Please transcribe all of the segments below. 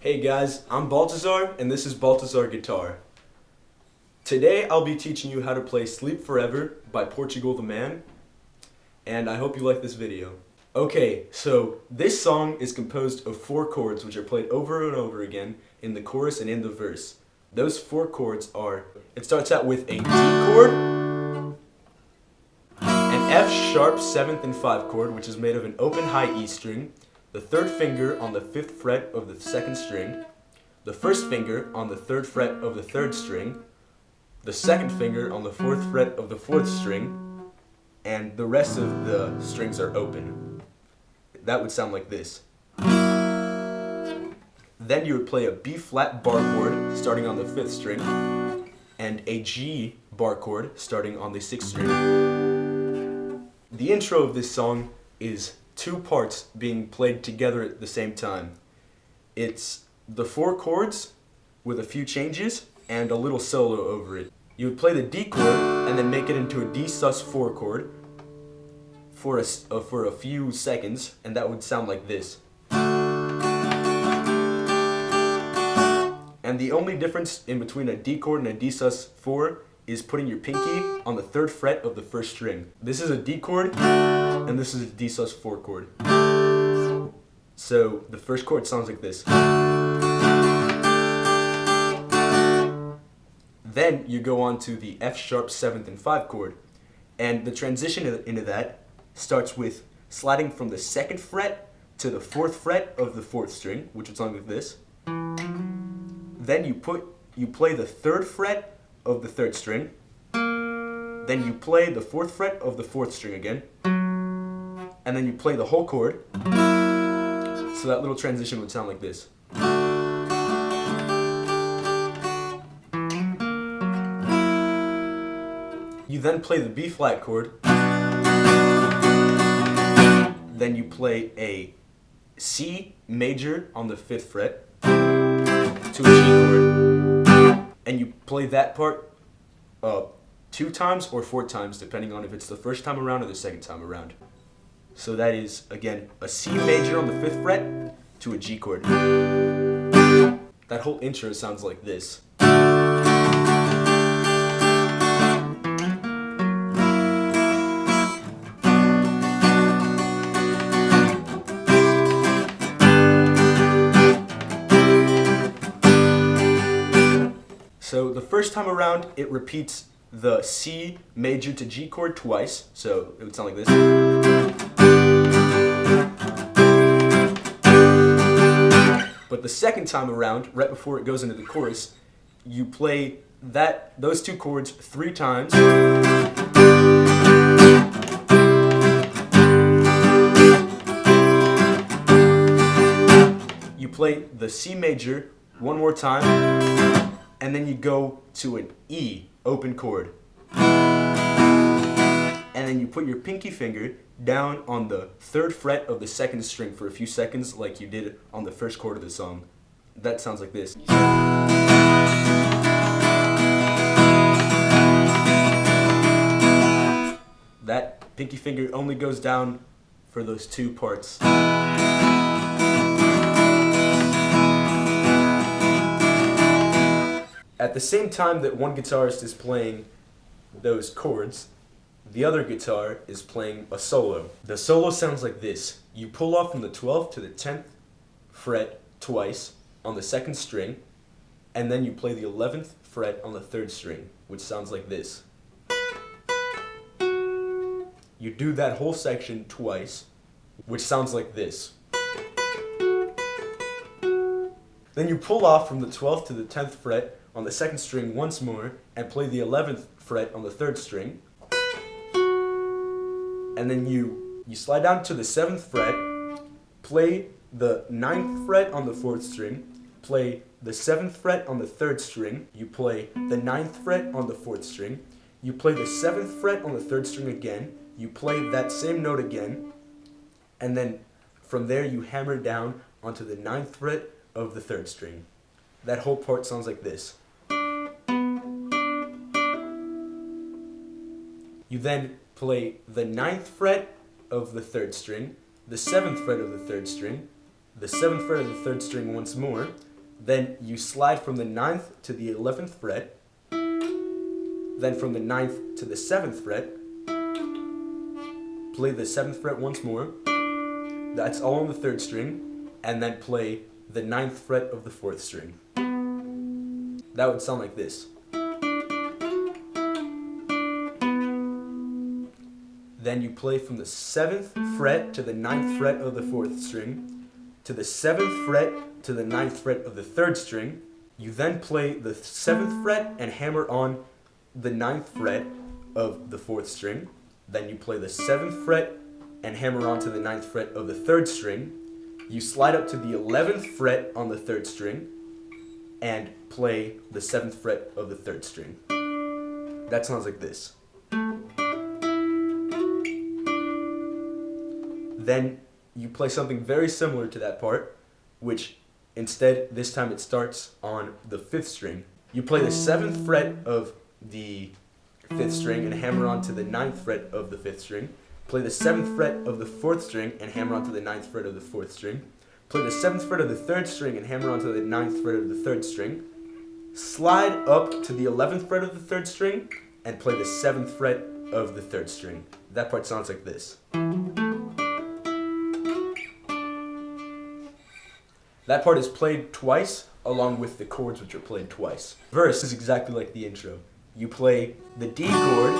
Hey guys, I'm Baltazar and this is Baltazar Guitar. Today I'll be teaching you how to play Sleep Forever by Portugal the Man, and I hope you like this video. Okay, so this song is composed of 4 chords which are played over and over again in the chorus and in the verse. Those 4 chords are, it starts out with a D chord, an F sharp 7th and 5 chord which is made of an open high E string, the 3rd finger on the 5th fret of the 2nd string, the 1st finger on the 3rd fret of the 3rd string, the 2nd finger on the 4th fret of the 4th string, and the rest of the strings are open. That would sound like this. Then you would play a B flat bar chord starting on the 5th string, and a G bar chord starting on the 6th string. The intro of this song is 2 parts being played together at the same time. It's the 4 chords with a few changes and a little solo over it. You would play the D chord and then make it into a D sus4 chord for a few seconds, and that would sound like this. And the only difference in between a D chord and a D sus4 is putting your pinky on the 3rd fret of the 1st string. This is a D chord, and this is a D sus4 chord. So the first chord sounds like this. Then you go on to the F sharp 7th and 5 chord, and the transition into that starts with sliding from the 2nd fret to the 4th fret of the 4th string, which would sound like this. Then you play the 3rd fret of the 3rd string, then you play the 4th fret of the 4th string again, and then you play the whole chord, so that little transition would sound like this. You then play the B flat chord, then you play a C major on the 5th fret to a G chord, and you play that part 2 times or 4 times depending on if it's the first time around or the second time around. So that is, again, a C major on the 5th fret to a G chord. That whole intro sounds like this. So the first time around, it repeats the C major to G chord twice, so it would sound like this. But the second time around, right before it goes into the chorus, you play those 2 chords 3 times. You play the C major 1 more time, and then you go to an E open chord. And then you put your pinky finger down on the 3rd fret of the 2nd string for a few seconds like you did on the first chord of the song. That sounds like this. That pinky finger only goes down for those 2 parts. At the same time that one guitarist is playing those chords, the other guitar is playing a solo. The solo sounds like this. You pull off from the 12th to the 10th fret twice on the 2nd string, and then you play the 11th fret on the 3rd string, which sounds like this. You do that whole section twice, which sounds like this. Then you pull off from the 12th to the 10th fret on the 2nd string once more and play the 11th fret on the 3rd string. And then you slide down to the 7th fret, play the 9th fret on the 4th string, play the 7th fret on the 3rd string, you play the 9th fret on the 4th string, you play the 7th fret on the 3rd string again, you play that same note again, and then from there you hammer down onto the 9th fret of the 3rd string. That whole part sounds like this. You then play the 9th fret of the 3rd string, the 7th fret of the 3rd string, the 7th fret of the 3rd string once more, Then you slide from the 9th to the 11th fret, then from the 9th to the 7th fret, play the 7th fret once more, that's all on the 3rd string, and then play the 9th fret of the 4th string. That would sound like this. Then you play from the 7th fret to the 9th fret of the 4th string, to the 7th fret to the 9th fret of the 3rd string. You then play the 7th fret and hammer on the 9th fret of the 4th string. Then you play the 7th fret and hammer on to the 9th fret of the 3rd string. You slide up to the 11th fret on the 3rd string and play the 7th fret of the 3rd string. That sounds like this. Then you play something very similar to that part, which instead, this time it starts on the 5th string. You play the 7th fret of the 5th string and hammer on to the 9th fret of the 5th string. Play the 7th fret of the 4th string and hammer on to the 9th fret of the 4th string. Play the 7th fret of the 3rd string and hammer on to the 9th fret of the 3rd string. Slide up to the 11th fret of the 3rd string and play the 7th fret of the 3rd string. That part sounds like this. That part is played twice, along with the chords which are played twice. Verse is exactly like the intro. You play the D chord,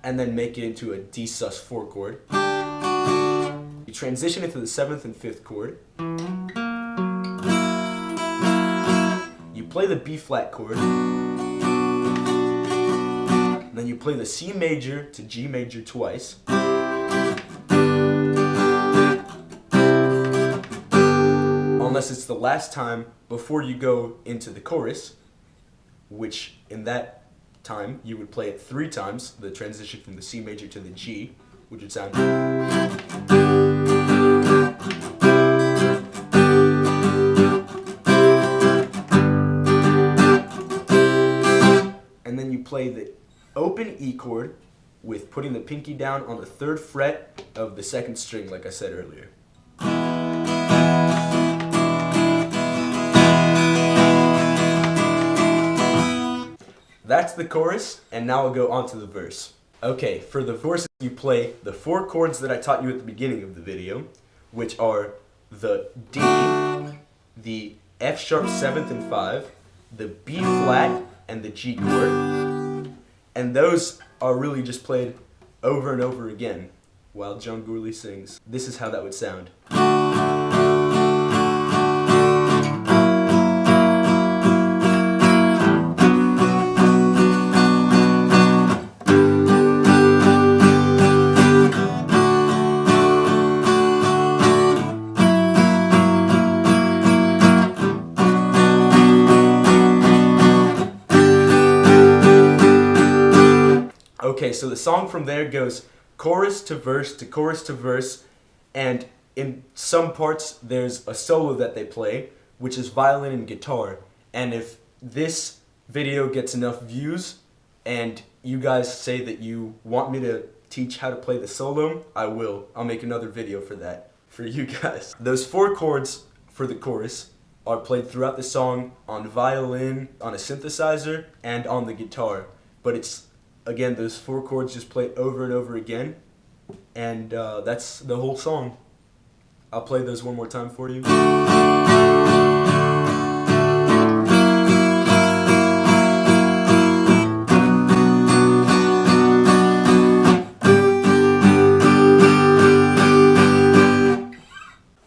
and then make it into a D sus4 chord. You transition into the 7th and 5th chord. You play the B flat chord. And then you play the C major to G major twice. Unless it's the last time before you go into the chorus, which in that time you would play it 3 times, the transition from the C major to the G, which would sound. And then you play the open E chord with putting the pinky down on the 3rd fret of the 2nd string, like I said earlier. That's the chorus, and now I'll go on to the verse. Okay, for the verse, you play the 4 chords that I taught you at the beginning of the video, which are the D, the F sharp 7th and 5, the B flat, and the G chord. And those are really just played over and over again while John Gourley sings. This is how that would sound. Okay, so the song from there goes chorus to verse to chorus to verse, and in some parts there's a solo that they play, which is violin and guitar. And if this video gets enough views and you guys say that you want me to teach how to play the solo, I will. I'll make another video for that, for you guys. Those 4 chords for the chorus are played throughout the song on violin, on a synthesizer, and on the guitar. But it's, again, those 4 chords just played over and over again, and that's the whole song. I'll play those one more time for you.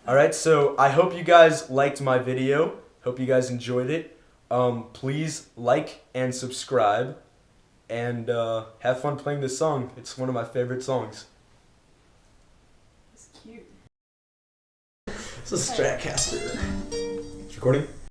Alright, so I hope you guys liked my video. Hope you guys enjoyed it. Please like and subscribe. And have fun playing this song. It's one of my favorite songs. It's cute. It's a Stratocaster. It's recording?